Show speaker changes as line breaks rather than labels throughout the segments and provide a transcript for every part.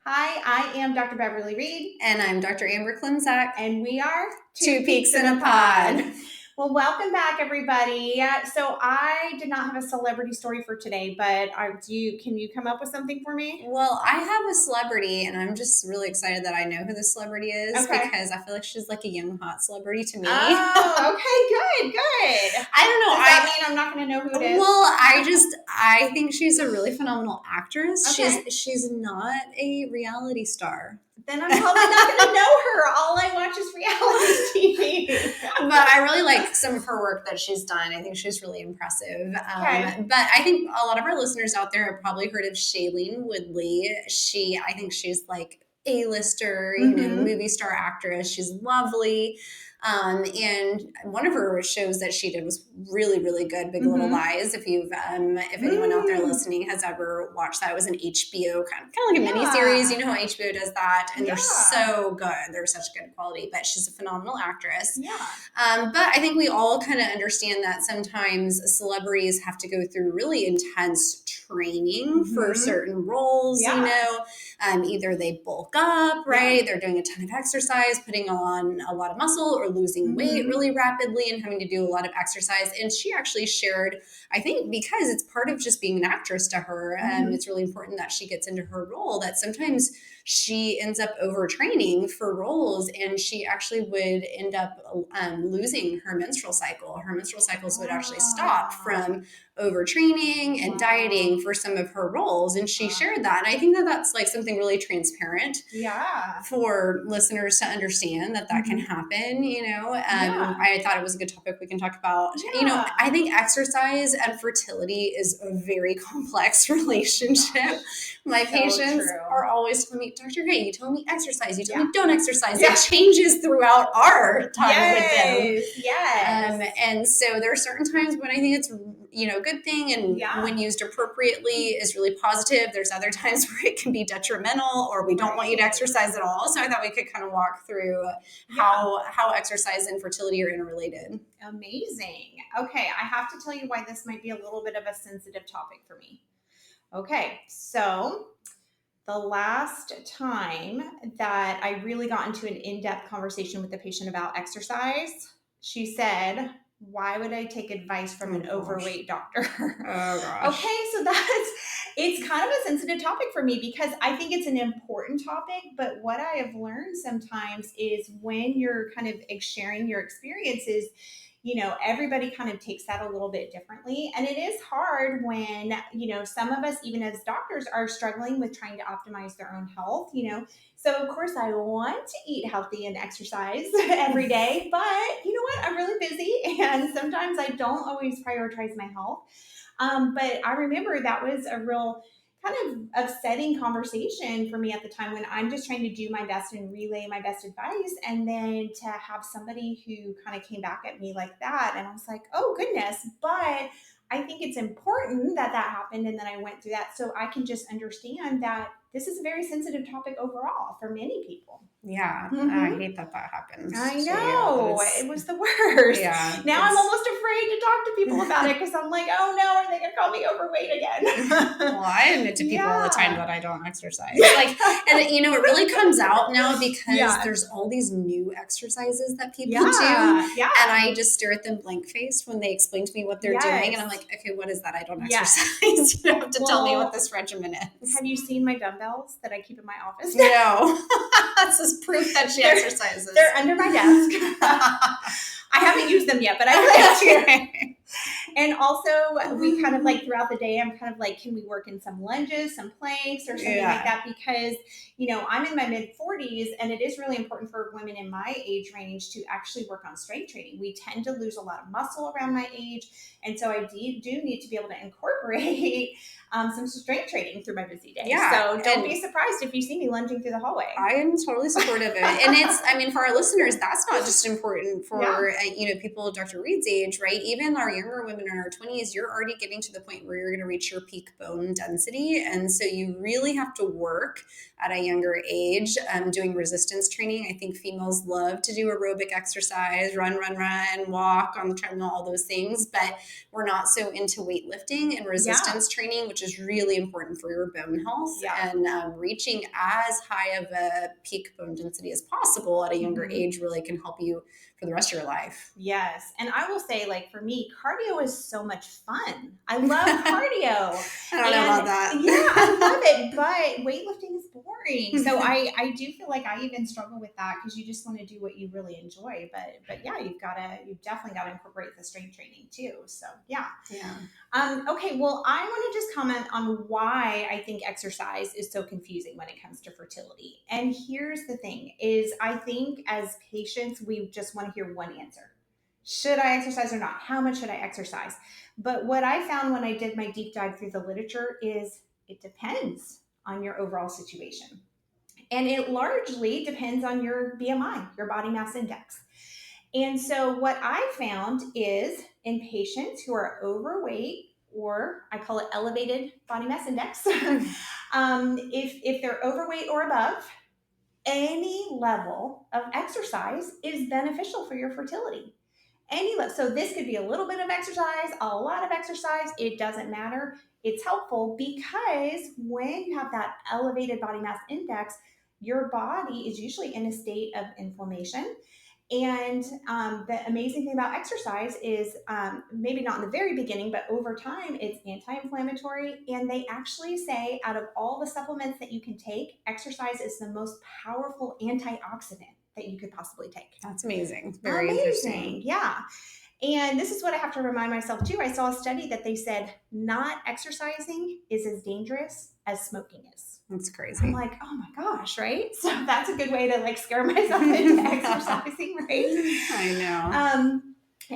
Hi, I am Dr. Beverly Reed.
And I'm Dr. Amber Klimczak.
And we are
Two Peaks in a Pod.
Well, welcome back, everybody. So I did not have a celebrity story for today, but can you come up with something for me?
Well, I have a celebrity, and I'm just really excited that I know who the celebrity is because I feel like she's like a young, hot celebrity to me.
Oh, okay, good.
I don't know.
Does that mean I'm not going to know who it is?
Well, I think she's a really phenomenal actress.
Okay.
She's not a reality star.
Then I'm probably not going to know her. All I watch is reality TV.
But I really like some of her work that she's done. I think she's really impressive.
Okay.
But I think a lot of our listeners out there have probably heard of Shailene Woodley. I think she's like A-lister, movie star actress. She's lovely. And one of her shows that she did was really, really good. Big Little Lies. If anyone out there listening has ever watched that, it was an HBO kind of like a mini series. You know how HBO does that, and they're so good. They're such good quality. But she's a phenomenal actress.
Yeah.
But I think we all kind of understand that sometimes celebrities have to go through really intense training for certain roles. Either they bulk up, right? They're doing a ton of exercise, putting on a lot of muscle, or losing weight really rapidly and having to do a lot of exercise. And she actually shared, I think because it's part of just being an actress to her, it's really important that she gets into her role, that sometimes she ends up overtraining for roles, and she actually would end up losing her menstrual cycle. Her menstrual cycles would actually stop from overtraining and dieting for some of her roles. And she shared that. And I think that that's like something really transparent for listeners to understand that can happen, I thought it was a good topic we can talk about. I think exercise and fertility is a very complex relationship. My patients are always telling me, Dr. Gray, you tell me exercise, you tell me don't exercise. It changes throughout our time with them.
Yes.
And so there are certain times when I think it's, a good thing, and when used appropriately is really positive. There's other times where it can be detrimental, or we don't want you to exercise at all. So I thought we could kind of walk through how exercise and fertility are interrelated.
Amazing. Okay, I have to tell you why this might be a little bit of a sensitive topic for me. Okay, so the last time that I really got into an in-depth conversation with the patient about exercise, she said, "Why would I take advice from an overweight doctor?"
Oh gosh.
Okay, so it's kind of a sensitive topic for me because I think it's an important topic, but what I have learned sometimes is when you're kind of sharing your experiences, everybody kind of takes that a little bit differently. And it is hard when, some of us, even as doctors, are struggling with trying to optimize their own health, So of course I want to eat healthy and exercise every day, but you know what? I'm really busy and sometimes I don't always prioritize my health. But I remember that was a real kind of upsetting conversation for me at the time when I'm just trying to do my best and relay my best advice. And then to have somebody who kind of came back at me like that. And I was like, oh goodness, but I think it's important that happened. And then I went through that so I can just understand that this is a very sensitive topic overall for many people.
Yeah, I hate that happens.
I know. It was the worst.
Yeah.
Now I'm almost afraid to talk to people about it because I'm like, oh no, are they going to call me overweight again?
Well, I admit to people all the time that I don't exercise. And it really comes out now because there's all these new exercises that people do.
Yeah.
And I just stare at them blank-faced when they explain to me what they're doing. And I'm like, okay, what is that? I don't exercise. You have to tell me what this regimen is.
Have you seen my dumbbells that I keep in my office?
No. That's just proof that she exercises.
They're under my desk. I haven't used them yet, but I plan to. And also, we kind of throughout the day, I'm kind of like, can we work in some lunges, some planks, or something like that? Because, I'm in my mid-40s, and it is really important for women in my age range to actually work on strength training. We tend to lose a lot of muscle around my age, and so I do need to be able to incorporate some strength training through my busy day. So don't be surprised if you see me lunging through the hallway.
I am totally supportive of it. And for our listeners, that's not just important for, people Dr. Reed's age, right? Even our younger women women in our 20s, you're already getting to the point where you're going to reach your peak bone density. And so you really have to work at a younger age, doing resistance training. I think females love to do aerobic exercise, run, walk on the treadmill, all those things, but we're not so into weightlifting and resistance training, which is really important for your bone health. And reaching as high of a peak bone density as possible at a younger age really can help you for the rest of your life.
Yes. And I will say, like, for me, cardio is so much fun. I love cardio.
I don't know about that.
Yeah, I love it, but weightlifting is boring. So I do feel like I even struggle with that, because you just want to do what you really enjoy. But yeah, you've definitely got to incorporate the strength training too. So yeah. Okay, well, I want to just comment on why I think exercise is so confusing when it comes to fertility. And here's the thing is, I think as patients, we just want to hear one answer. Should I exercise or not? How much should I exercise? But what I found when I did my deep dive through the literature is it depends on your overall situation. And it largely depends on your BMI, your body mass index. And so what I found is in patients who are overweight, or I call it elevated body mass index, if they're overweight or above, any level of exercise is beneficial for your fertility. So this could be a little bit of exercise, a lot of exercise, it doesn't matter. It's helpful because when you have that elevated body mass index, your body is usually in a state of inflammation. And the amazing thing about exercise is maybe not in the very beginning, but over time, it's anti-inflammatory. And they actually say out of all the supplements that you can take, exercise is the most powerful antioxidant that you could possibly take.
That's amazing. Very interesting.
Yeah. And this is what I have to remind myself too. I saw a study that they said not exercising is as dangerous as smoking is.
That's crazy.
I'm like, oh my gosh, right? So that's a good way to like scare myself into exercising, right?
I know.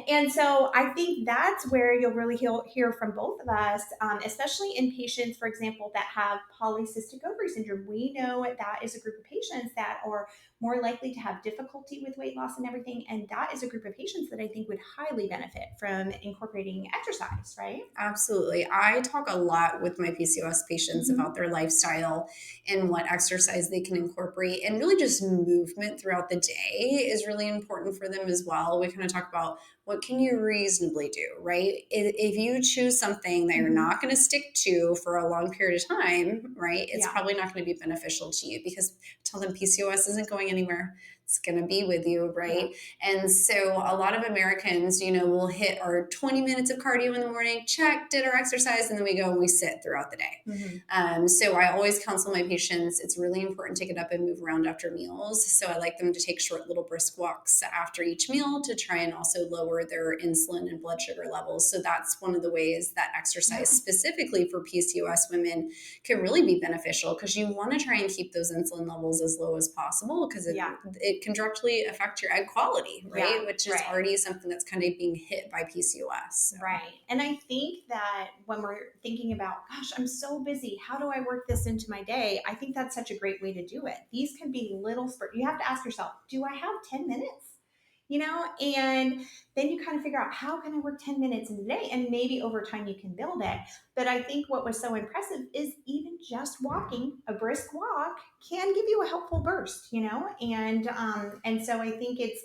And so I think that's where you'll really hear from both of us, especially in patients, for example, that have polycystic ovary syndrome. We know that is a group of patients that are more likely to have difficulty with weight loss and everything. And that is a group of patients that I think would highly benefit from incorporating exercise, right?
Absolutely. I talk a lot with my PCOS patients about their lifestyle and what exercise they can incorporate, and really just movement throughout the day is really important for them as well. We kind of talk about what can you reasonably do, right? If you choose something that you're not going to stick to for a long period of time, right, it's probably not going to be beneficial to you, because tell them PCOS isn't going anywhere. It's going to be with you, right? And so a lot of Americans, will hit our 20 minutes of cardio in the morning, check, did our exercise, and then we go and we sit throughout the day. So I always counsel my patients, it's really important to get up and move around after meals. So I like them to take short little brisk walks after each meal to try and also lower their insulin and blood sugar levels. So that's one of the ways that exercise specifically for PCOS women can really be beneficial, because you want to try and keep those insulin levels as low as possible, because it can directly affect your egg quality, right? Which is already something that's kind of being hit by PCOS. So.
Right. And I think that when we're thinking about, gosh, I'm so busy, how do I work this into my day? I think that's such a great way to do it. These can be little spurts. You have to ask yourself, do I have 10 minutes? And then you kind of figure out, how can I work 10 minutes in a day? And maybe over time you can build it. But I think what was so impressive is even just walking, a brisk walk can give you a helpful burst, and so I think it's,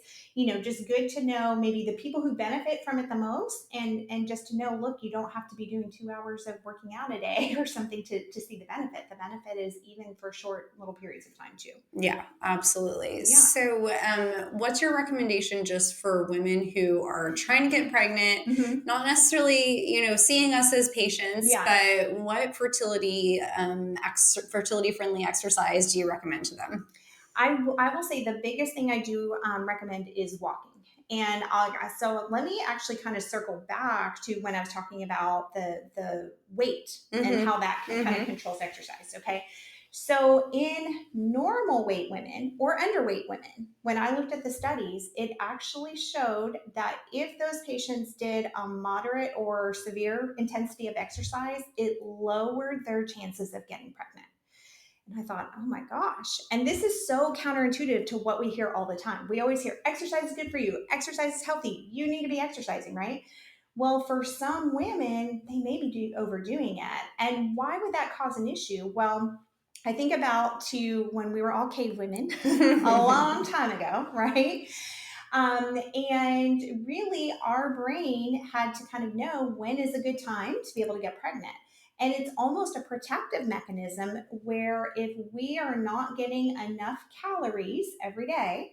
just good to know maybe the people who benefit from it the most, and just to know, look, you don't have to be doing 2 hours of working out a day or something to see the benefit. The benefit is even for short little periods of time too.
Yeah, absolutely. Yeah. So what's your recommendation just for women who are trying to get pregnant, not necessarily, seeing us as patients, but what fertility friendly exercise do you recommend to them?
I will say the biggest thing I do recommend is walking. And so let me actually kind of circle back to when I was talking about the weight and how that kind of controls exercise. Okay. So in normal weight women or underweight women, when I looked at the studies, it actually showed that if those patients did a moderate or severe intensity of exercise, it lowered their chances of getting pregnant. And I thought, oh my gosh. And this is so counterintuitive to what we hear all the time. We always hear exercise is good for you. Exercise is healthy. You need to be exercising, right? Well, for some women, they may be overdoing it. And why would that cause an issue? Well, I think about to when we were all cave women a long time ago, right? And really, our brain had to kind of know when is a good time to be able to get pregnant. And it's almost a protective mechanism where if we are not getting enough calories every day,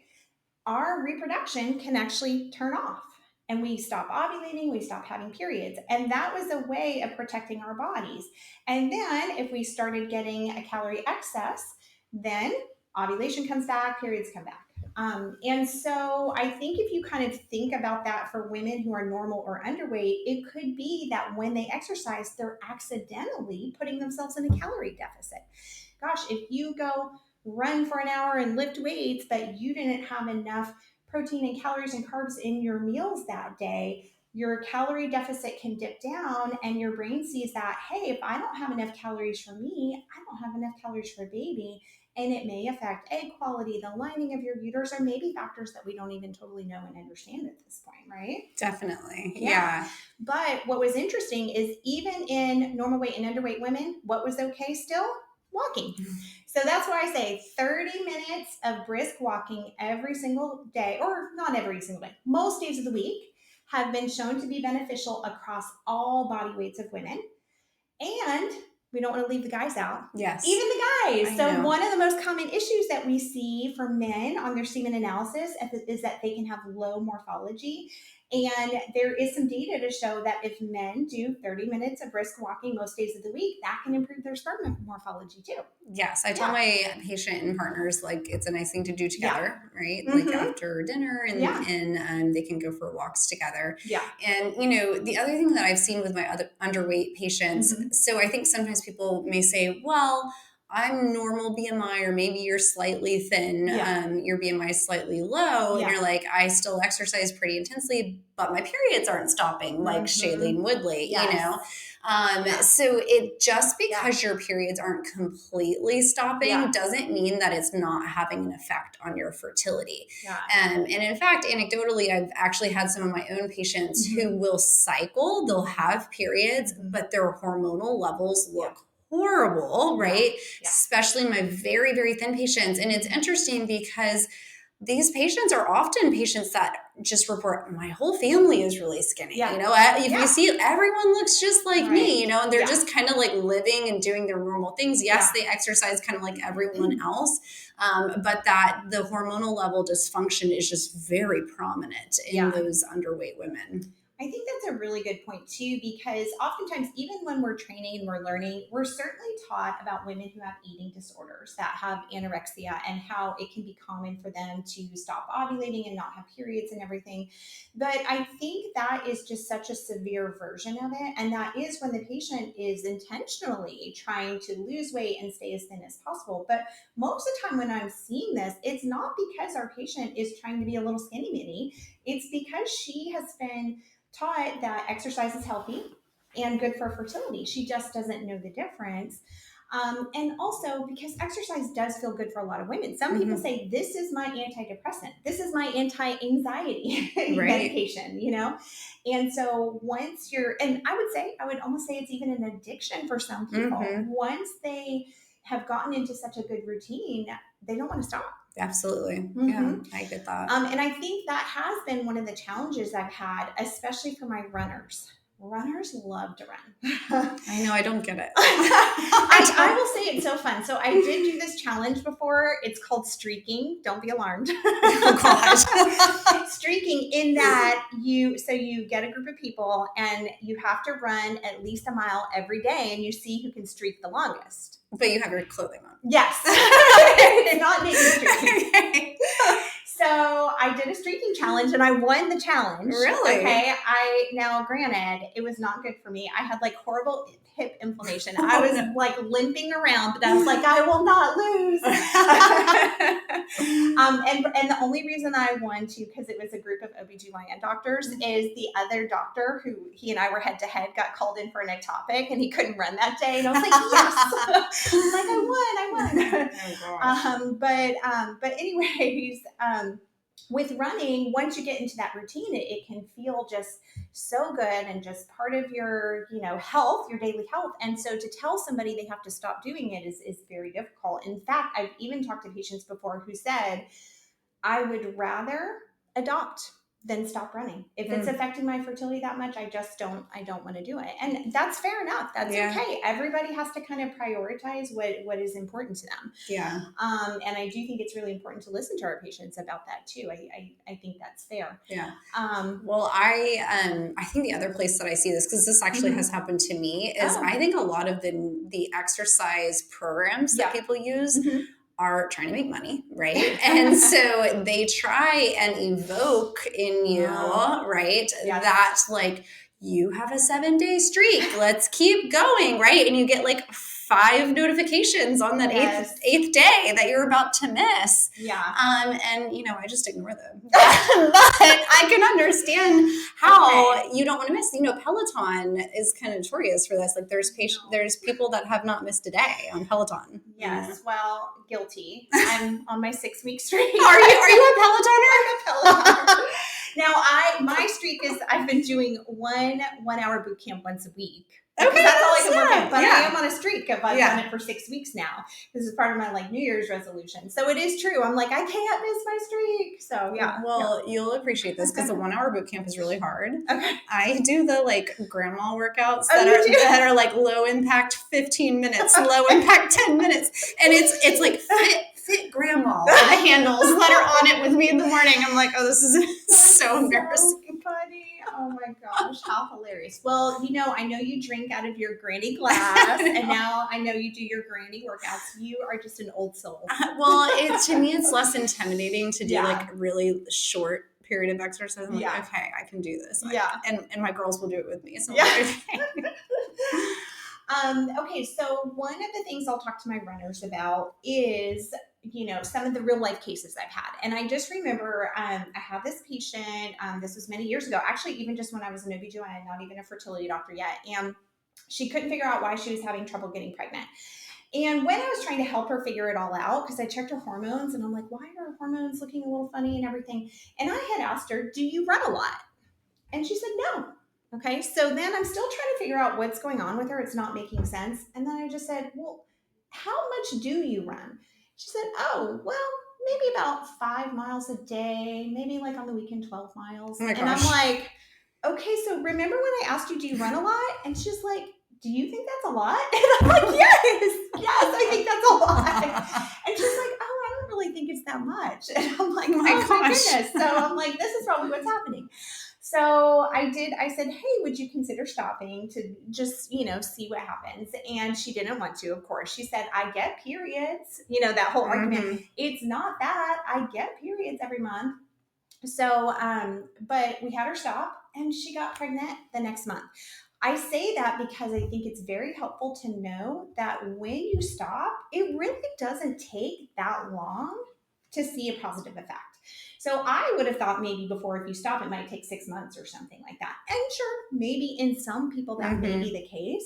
our reproduction can actually turn off and we stop ovulating, we stop having periods. And that was a way of protecting our bodies. And then if we started getting a calorie excess, then ovulation comes back, periods come back. And so I think if you kind of think about that for women who are normal or underweight, it could be that when they exercise, they're accidentally putting themselves in a calorie deficit. Gosh, if you go run for an hour and lift weights, but you didn't have enough protein and calories and carbs in your meals that day, your calorie deficit can dip down and your brain sees that, hey, if I don't have enough calories for me, I don't have enough calories for baby. And it may affect egg quality, the lining of your uterus, or maybe factors that we don't even totally know and understand at this point, right?
Definitely. Yeah.
But what was interesting is even in normal weight and underweight women, what was okay still? Walking. So that's why I say 30 minutes of brisk walking every single day, or not every single day, most days of the week have been shown to be beneficial across all body weights of women. And we don't want to leave the guys out.
Yes.
Even the guys. So one of the most common issues that we see for men on their semen analysis is that they can have low morphology. And there is some data to show that if men do 30 minutes of brisk walking most days of the week, that can improve their sperm morphology too.
Yes. I tell my patient and partners, like, it's a nice thing to do together, right? Like after dinner and they can go for walks together.
Yeah.
And, the other thing that I've seen with my other underweight patients, so I think sometimes people may say, well, I'm normal BMI, or maybe you're slightly thin, your BMI is slightly low, and you're like, I still exercise pretty intensely, but my periods aren't stopping, like Shailene Woodley, So it just because your periods aren't completely stopping doesn't mean that it's not having an effect on your fertility. And in fact, anecdotally, I've actually had some of my own patients who will cycle, they'll have periods, but their hormonal levels look horrible, right? Especially my very, very thin patients. And it's interesting because these patients are often patients that just report, my whole family is really skinny. If you see, everyone looks just like me, and they're just kind of like living and doing their normal things. Yes, they exercise kind of like everyone else, but that the hormonal level dysfunction is just very prominent in those underweight women.
I think that's a really good point too, because oftentimes, even when we're training and we're learning, we're certainly taught about women who have eating disorders, that have anorexia, and how it can be common for them to stop ovulating and not have periods and everything. But I think that is just such a severe version of it. And that is when the patient is intentionally trying to lose weight and stay as thin as possible. But most of the time when I'm seeing this, it's not because our patient is trying to be a little skinny mini. It's because she has been taught that exercise is healthy and good for fertility. She just doesn't know the difference. And also because exercise does feel good for a lot of women. Some people say, this is my antidepressant. This is my anti-anxiety medication, And so once and I would almost say it's even an addiction for some people. Once they have gotten into such a good routine, they don't want to stop.
Absolutely. Yeah, I get that.
And I think that has been one of the challenges I've had, especially for my runners. Runners love to run.
I know, I don't get it.
I will say it's so fun. So I did do this challenge before. It's called streaking. Don't be alarmed.
Oh gosh.
Streaking in that you get a group of people and you have to run at least a mile every day and you see who can streak the longest.
But you have your clothing on.
Yes. It's not naked streaking. Okay. So I did a streaking challenge and I won the challenge.
Really?
Okay. Now granted, it was not good for me. I had like horrible hip inflammation. I was like limping around, but I was like, I will not lose. And the only reason I won too, because it was a group of OBGYN doctors, is the other doctor who he and I were head to head got called in for an ectopic and he couldn't run that day. And I was like, yes. I'm like, I won.
Oh,
But anyways, with running, once you get into that routine, it can feel just so good and just part of your, health, your daily health. And so to tell somebody they have to stop doing it is very difficult. In fact, I've even talked to patients before who said, I would rather adopt than stop running. If it's affecting my fertility that much, I don't want to do it. And that's fair enough. That's okay. Everybody has to kind of prioritize what is important to them.
Yeah.
And I do think it's really important to listen to our patients about that too. I think that's fair.
Yeah. Well, I think the other place that I see this, because this actually has happened to me, is I think a lot of the exercise programs that people use are trying to make money, right? And so they try and evoke in you, right? Yes. That like, you have a 7-day streak. Let's keep going, right? And you get like 5 notifications on that eighth day that you're about to miss.
Yeah.
And I just ignore them. But I can understand how you don't want to miss. Peloton is kind of notorious for this. Like there's people that have not missed a day on Peloton.
Yes. Well, guilty. I'm on my 6-week streak.
Are you a Pelotoner?
I'm a Pelotoner. Now my streak is I've been doing 1 hour boot camp once a week. Okay, that's all I can work in. But I am on a streak. I've done it for 6 weeks now. This is part of my New Year's resolution. So it is true. I'm like, I can't miss my streak. So yeah.
Well, you'll appreciate this because the 1 hour boot camp is really hard.
Okay.
I do the grandma workouts that are like low impact 15 minutes, low impact 10 minutes. And it's like fit grandma with the handles that are on it with me in the morning. I'm like, oh, this is so embarrassing.
So funny. Oh my gosh, how hilarious. Well, I know you drink out of your granny glass, and now I know you do your granny workouts. You are just an old soul.
Well, to me, it's less intimidating to do like really short period of exercise. I'm like, okay, I can do this. And my girls will do it with me. So
okay, so one of the things I'll talk to my runners about is, some of the real life cases I've had. And I just remember I had this patient, this was many years ago, actually, even just when I was an OB/GYN, not even a fertility doctor yet. And she couldn't figure out why she was having trouble getting pregnant. And when I was trying to help her figure it all out, because I checked her hormones and I'm like, why are her hormones looking a little funny and everything? And I had asked her, do you run a lot? And she said, no. Okay, so then I'm still trying to figure out what's going on with her. It's not making sense. And then I just said, well, how much do you run? She said, oh, well, maybe about 5 miles a day, maybe like on the weekend, 12 miles.
Oh my gosh.
And I'm like, okay, so remember when I asked you, do you run a lot? And she's like, do you think that's a lot? And I'm like, yes, I think that's a lot. And she's like, oh, I don't really think it's that much. And I'm like, oh my goodness. So I'm like, this is probably what's happening. So I said, hey, would you consider stopping to just, see what happens? And she didn't want to, of course. She said, I get periods, that whole argument. It's not that. I get periods every month. So, but we had her stop and she got pregnant the next month. I say that because I think it's very helpful to know that when you stop, it really doesn't take that long to see a positive effect. So I would have thought maybe before, if you stop, it might take 6 months or something like that. And sure, maybe in some people that may be the case.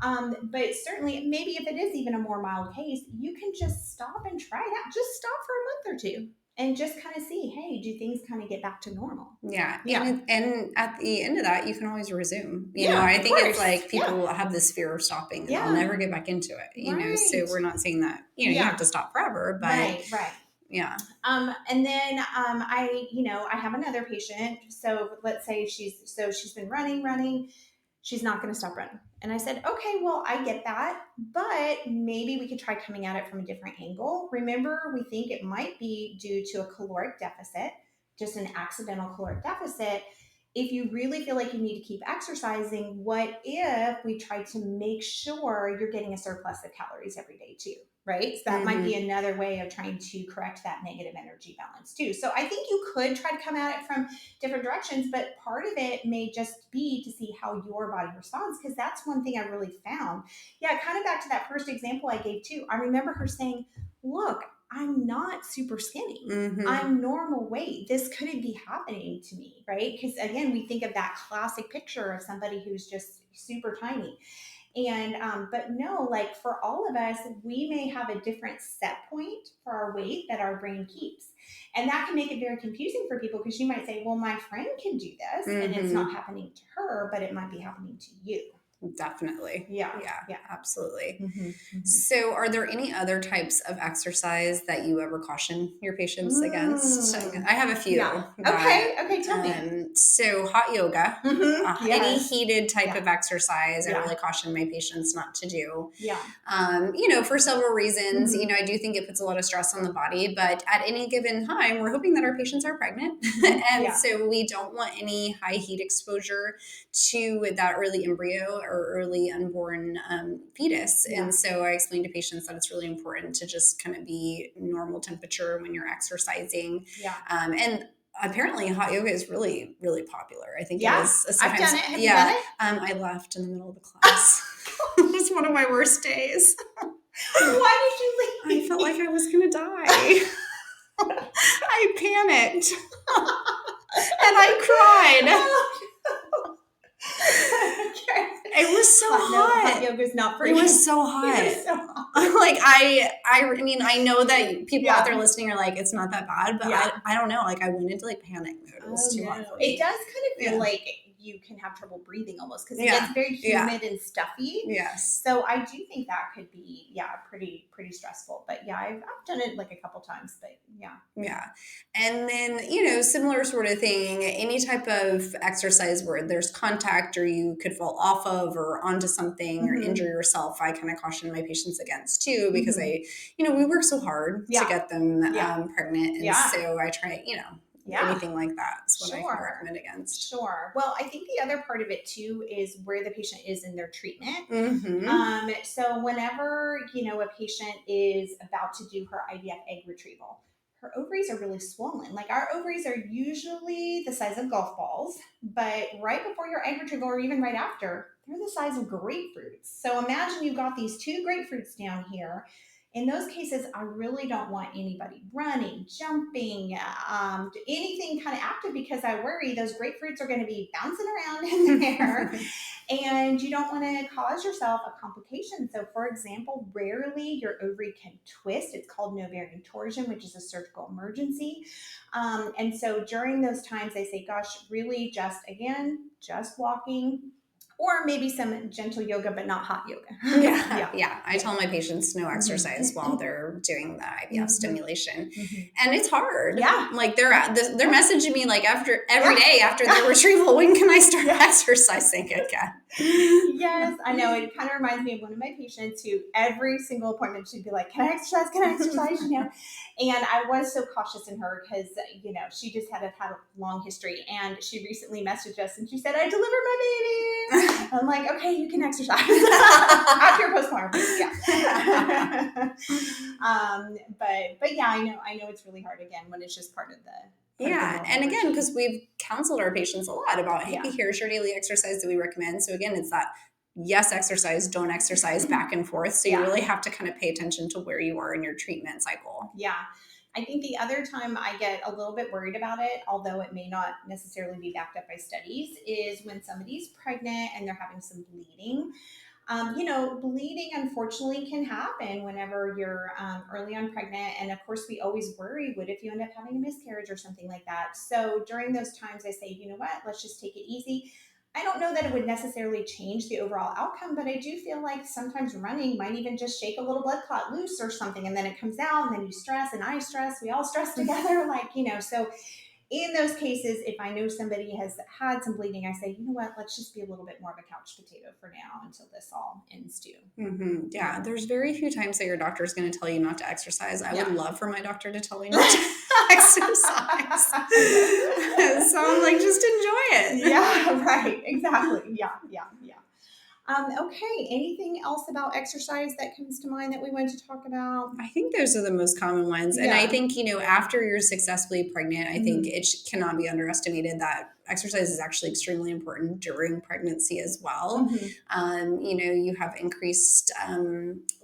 But certainly, maybe if it is even a more mild case, you can just stop and try it out. Just stop for a month or two and just kind of see, hey, do things kind of get back to normal?
Yeah. And at the end of that, you can always resume. I think it's like people have this fear of stopping and they'll never get back into it. So we're not saying that, you have to stop forever, but
right.
Yeah.
And then I have another patient. So let's say she's been running. She's not going to stop running. And I said, okay, well, I get that, but maybe we could try coming at it from a different angle. Remember, we think it might be due to a caloric deficit, just an accidental caloric deficit. If you really feel like you need to keep exercising, what if we try to make sure you're getting a surplus of calories every day too? Right? So that might be another way of trying to correct that negative energy balance too. So I think you could try to come at it from different directions, but part of it may just be to see how your body responds, because that's one thing I really found. Yeah, kind of back to that first example I gave too. I remember her saying, look, I'm not super skinny.
Mm-hmm.
I'm normal weight. This couldn't be happening to me, right? Because again, we think of that classic picture of somebody who's just super tiny. And, but no, like for all of us, we may have a different set point for our weight that our brain keeps. And that can make it very confusing for people because you might say, well, my friend can do this and it's not happening to her, but it might be happening to you.
Definitely.
Yeah.
Absolutely.
Mm-hmm.
So are there any other types of exercise that you ever caution your patients against? I have a few.
Yeah. Okay, tell me.
So hot yoga,
Yes.
any heated type of exercise, I
Yeah.
really caution my patients not to do.
Yeah.
For several reasons. I do think it puts a lot of stress on the body, but at any given time, we're hoping that our patients are pregnant. And so we don't want any high heat exposure to that early embryo or early unborn fetus. And so I explain to patients that it's really important to just kind of be normal temperature when you're exercising. And apparently hot yoga is really, really popular. I think it is.
I've done it. Have you done it?
I left in the middle of the class. It was one of my worst days.
Why did you leave?
I felt like I was going to die. I panicked. And I cried. It was so hot.
Hot yoga's not for
you. It was so hot. Like I know that people out there listening are like, it's not that bad, but I don't know. Like I went into like panic mode. It was too hot for me.
It does kind of feel like you can have trouble breathing almost because it gets very humid and stuffy.
Yes.
So I do think that could be pretty stressful. But I've done it like a couple times. But
yeah. And then similar sort of thing. Any type of exercise where there's contact or you could fall off of or onto something or injure yourself, I kind of caution my patients against too because we work so hard to get them pregnant, and so I try anything like that is what I can recommend against.
Sure. Well, I think the other part of it too is where the patient is in their treatment. So whenever, a patient is about to do her IVF egg retrieval, her ovaries are really swollen. Like our ovaries are usually the size of golf balls, but right before your egg retrieval or even right after, they're the size of grapefruits. So imagine you've got these two grapefruits down here. In those cases, I really don't want anybody running, jumping, anything kind of active because I worry those grapefruits are going to be bouncing around in there and you don't want to cause yourself a complication. So for example, rarely your ovary can twist. It's called an ovarian torsion, which is a surgical emergency. And so during those times, they say, gosh, really just walking, or maybe some gentle yoga, but not hot yoga.
I tell my patients no exercise while they're doing the IVF stimulation, and it's hard. Like they're messaging me like every day after the retrieval, when can I start exercising again?
Yes, I know. It kind of reminds me of one of my patients who every single appointment she'd be like, "Can I exercise? Can I exercise?" And I was so cautious in her because she just had a long history, and she recently messaged us and she said, "I delivered my baby." I'm like, "Okay, you can exercise after your postpartum." But I know it's really hard again when it's just part of the.
And again, because we've counseled our patients a lot about, hey, here's your daily exercise that we recommend. So again, it's that yes, exercise, don't exercise back and forth. So you really have to kind of pay attention to where you are in your treatment cycle.
Yeah. I think the other time I get a little bit worried about it, although it may not necessarily be backed up by studies, is when somebody's pregnant and they're having some bleeding. Bleeding unfortunately can happen whenever you're early on pregnant. And of course, we always worry, what if you end up having a miscarriage or something like that? So during those times, I say, you know what, let's just take it easy. I don't know that it would necessarily change the overall outcome, but I do feel like sometimes running might even just shake a little blood clot loose or something. And then it comes out and then you stress and I stress, we all stress together. So in those cases, if I know somebody has had some bleeding, I say, you know what, let's just be a little bit more of a couch potato for now until this all ends too.
Yeah, there's very few times that your doctor is going to tell you not to exercise. I would love for my doctor to tell me not to exercise. So I'm like, just enjoy it.
Yeah, right. Exactly. Yeah. Okay. Anything else about exercise that comes to mind that we want to talk about?
I think those are the most common ones. And I think, after you're successfully pregnant, I think it cannot be underestimated that exercise is actually extremely important during pregnancy as well.
Mm-hmm.
You have increased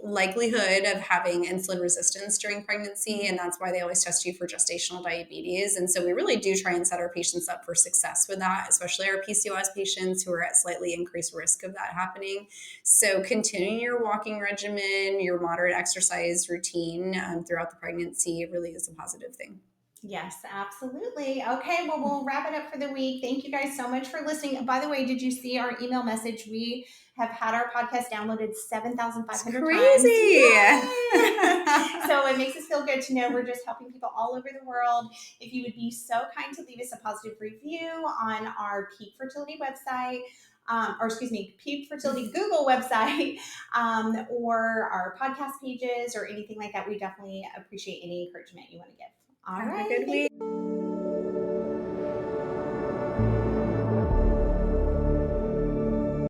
likelihood of having insulin resistance during pregnancy, and that's why they always test you for gestational diabetes. And so we really do try and set our patients up for success with that, especially our PCOS patients who are at slightly increased risk of that happening. So continuing your walking regimen, your moderate exercise routine throughout the pregnancy really is a positive thing.
Yes, absolutely. Okay, well, we'll wrap it up for the week. Thank you guys so much for listening. By the way, did you see our email message? We have had our podcast downloaded 7,500 times. So it makes us feel good to know we're just helping people all over the world. If you would be so kind to leave us a positive review on our Peak Fertility website, Peak Fertility Google website, or our podcast pages or anything like that, we definitely appreciate any encouragement you want to give. All right.
Have a good week.